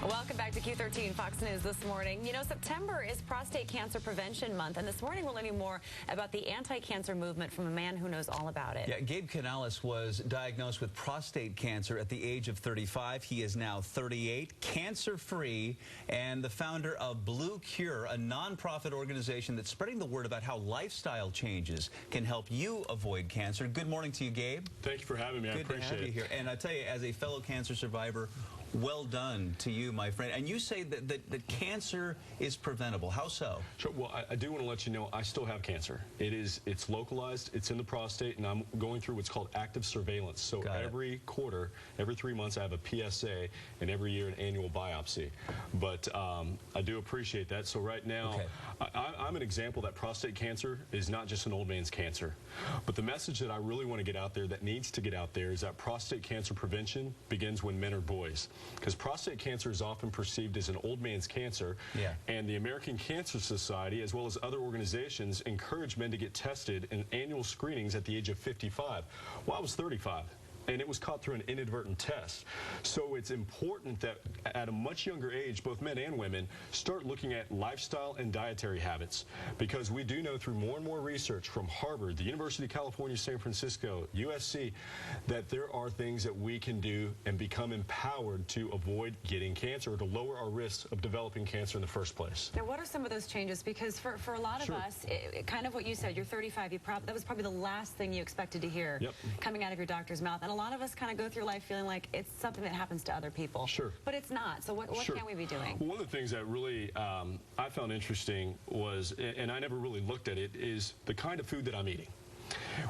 Welcome back to Q13 Fox News this morning. You know, September is Prostate Cancer Prevention Month, and this morning we're learning more about the anti-cancer movement from a man who knows all about it. Yeah, Gabe Canales was diagnosed with prostate cancer at the age of 35. He is now 38, cancer-free, and the founder of Blue Cure, a nonprofit organization that's spreading the word about how lifestyle changes can help you avoid cancer. Good morning to you, Gabe. Thank you for having me. I appreciate it. Good to have you here. And I tell you, as a fellow cancer survivor, well done to you, my friend. And you say that cancer is preventable. How so? Sure. Well, I do want to let you know I still have cancer. It's localized, it's in the prostate, and I'm going through what's called active surveillance. So every quarter, every 3 months, I have a PSA, and every year an annual biopsy. But I do appreciate that. So right now, I'm an example that prostate cancer is not just an old man's cancer. But the message that I really want to get out there, that needs to get out there, is that prostate cancer prevention begins when men are boys. Because prostate cancer is often perceived as an old man's cancer, and the American Cancer Society, as well as other organizations, encourage men to get tested in annual screenings at the age of 55. Well, I was 35. And it was caught through an inadvertent test. So it's important that at a much younger age, both men and women start looking at lifestyle and dietary habits, because we do know through more and more research from Harvard, the University of California, San Francisco, USC, that there are things that we can do and become empowered to avoid getting cancer, or to lower our risks of developing cancer in the first place. Now, what are some of those changes? Because for a lot of us, kind of what you said, you're 35, that was probably the last thing you expected to hear coming out of your doctor's mouth. And a lot of us kind of go through life feeling like it's something that happens to other people. But it's not. So what can we be doing? Well, one of the things that really I found interesting was, and I never really looked at it, is the kind of food that I'm eating.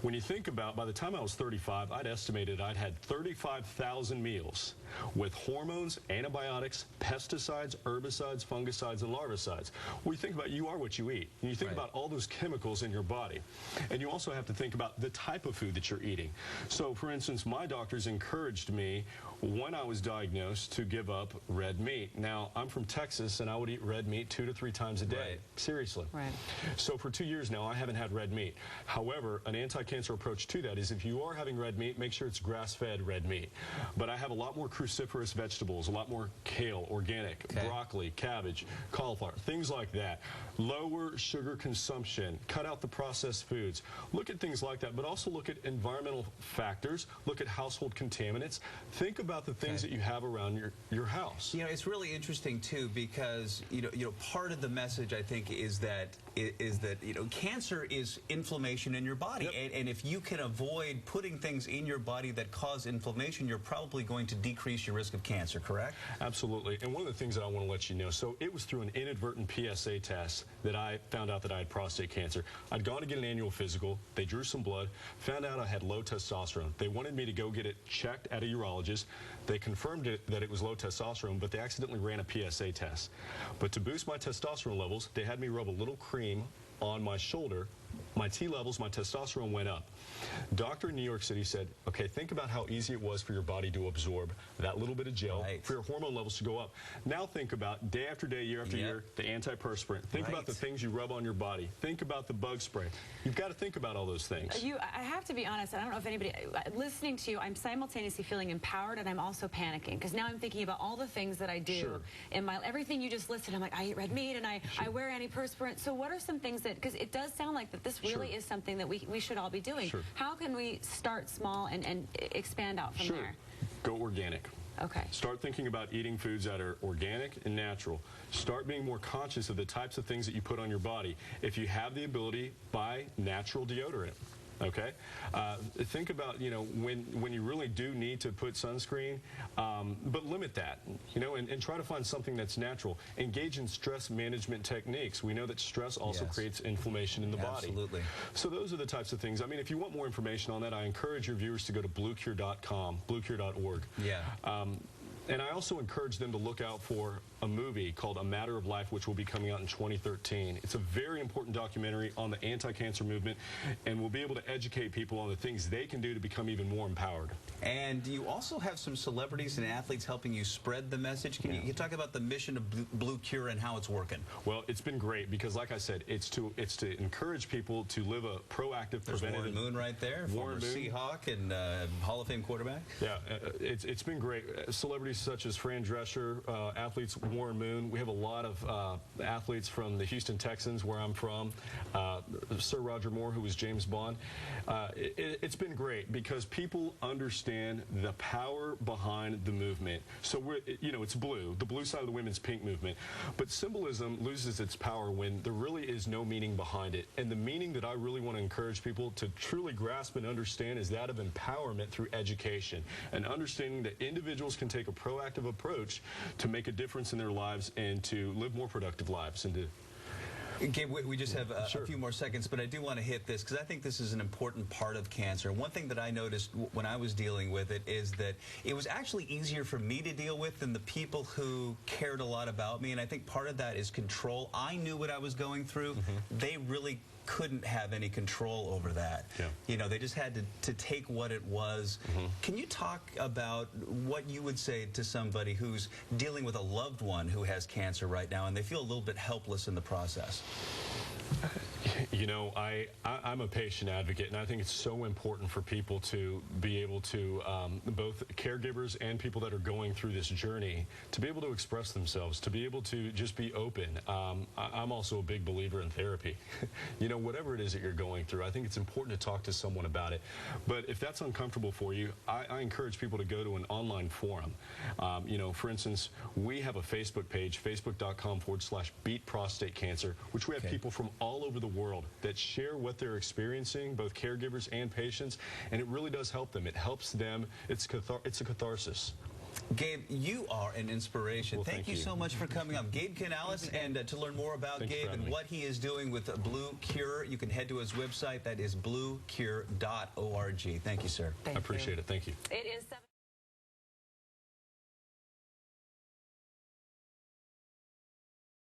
When you think about, by the time I was 35, I'd estimated I'd had 35,000 meals with hormones, antibiotics, pesticides, herbicides, fungicides, and larvicides. Well, you think about, you are what you eat. And you think about all those chemicals in your body. And you also have to think about the type of food that you're eating. So, for instance, my doctors encouraged me, when I was diagnosed, to give up red meat. Now, I'm from Texas, and I would eat red meat 2 to 3 times a day. Seriously. So for 2 years now, I haven't had red meat. However, an anti-cancer approach to that is, if you are having red meat, make sure it's grass-fed red meat. But I have a lot more cruciferous vegetables, a lot more kale, organic, broccoli, cabbage, cauliflower, things like that. Lower sugar consumption, cut out the processed foods. Look at things like that, but also look at environmental factors, look at household contaminants. Think about the things that you have around your house. You know, it's really interesting too, because you know part of the message, I think, is that cancer is inflammation in your body. And if you can avoid putting things in your body that cause inflammation, you're probably going to decrease your risk of cancer, correct? Absolutely. And one of the things that I want to let you know, so it was through an inadvertent PSA test that I found out that I had prostate cancer. I'd gone to get an annual physical. They drew some blood, found out I had low testosterone. They wanted me to go get it checked at a urologist. They confirmed that it was low testosterone, but they accidentally ran a PSA test. But to boost my testosterone levels, they had me rub a little cream on my shoulder. My T levels, my testosterone went up. Doctor in New York City said, okay, think about how easy it was for your body to absorb that little bit of gel, for your hormone levels to go up. Now think about, day after day, year after year, the antiperspirant. Think about the things you rub on your body. Think about the bug spray. You've got to think about all those things. I have to be honest, I don't know if anybody, listening to you, I'm simultaneously feeling empowered, and I'm also panicking, because now I'm thinking about all the things that I do in my, everything you just listed. I'm like, I eat red meat, and I wear antiperspirant. So what are some things that, because it does sound like that this really is something that we should all be doing. How can we start small and expand out from there? Go organic. Start thinking about eating foods that are organic and natural. Start being more conscious of the types of things that you put on your body. If you have the ability, buy natural deodorant. Think about, you know, when you really do need to put sunscreen, but limit that, you know, and try to find something that's natural. Engage in stress management techniques. We know that stress also creates inflammation in the body. So those are the types of things. I mean, if you want more information on that, I encourage your viewers to go to bluecure.com, bluecure.org. And I also encourage them to look out for a movie called A Matter of Life, which will be coming out in 2013. It's a very important documentary on the anti-cancer movement, and we'll be able to educate people on the things they can do to become even more empowered. And you also have some celebrities and athletes helping you spread the message. Can you talk about the mission of Blue Cure and how it's working? Well, it's been great because, like I said, it's to encourage people to live a proactive, preventative. Warren Moon right there, former Seahawk and Hall of Fame quarterback. Yeah, it's been great. Celebrities such as Fran Drescher, athletes Warren Moon. We have a lot of athletes from the Houston Texans, where I'm from, Sir Roger Moore, who was James Bond. It's been great because people understand the power behind the movement. So it's blue, the blue side of the women's pink movement. But symbolism loses its power when there really is no meaning behind it. And the meaning that I really want to encourage people to truly grasp and understand is that of empowerment through education and understanding that individuals can take a proactive approach to make a difference in their lives and to live more productive lives. And to Gabe, we just have a few more seconds, but I do want to hit this because I think this is an important part of cancer. One thing that I noticed when I was dealing with it is that it was actually easier for me to deal with than the people who cared a lot about me, and I think part of that is control. I knew what I was going through. They really couldn't have any control over that. Yeah. You know, they just had to take what it was. Can you talk about what you would say to somebody who's dealing with a loved one who has cancer right now and they feel a little bit helpless in the process? You know, I'm a patient advocate, and I think it's so important for people to be able to, both caregivers and people that are going through this journey, to be able to express themselves, to be able to just be open. I'm also a big believer in therapy. You know, whatever it is that you're going through, I think it's important to talk to someone about it. But if that's uncomfortable for you, I encourage people to go to an online forum. You know, for instance, we have a Facebook page, facebook.com/beat prostate cancer, which we have people from all over the world that share what they're experiencing, both caregivers and patients, and it really does help them. It helps them. It's a catharsis. Gabe, you are an inspiration. Well, thank you so much for coming up. Gabe Canales, and to learn more about Gabe and what he is doing with Blue Cure, you can head to his website. That is bluecure.org. Thank you, sir. I appreciate it. Thank you. It is 7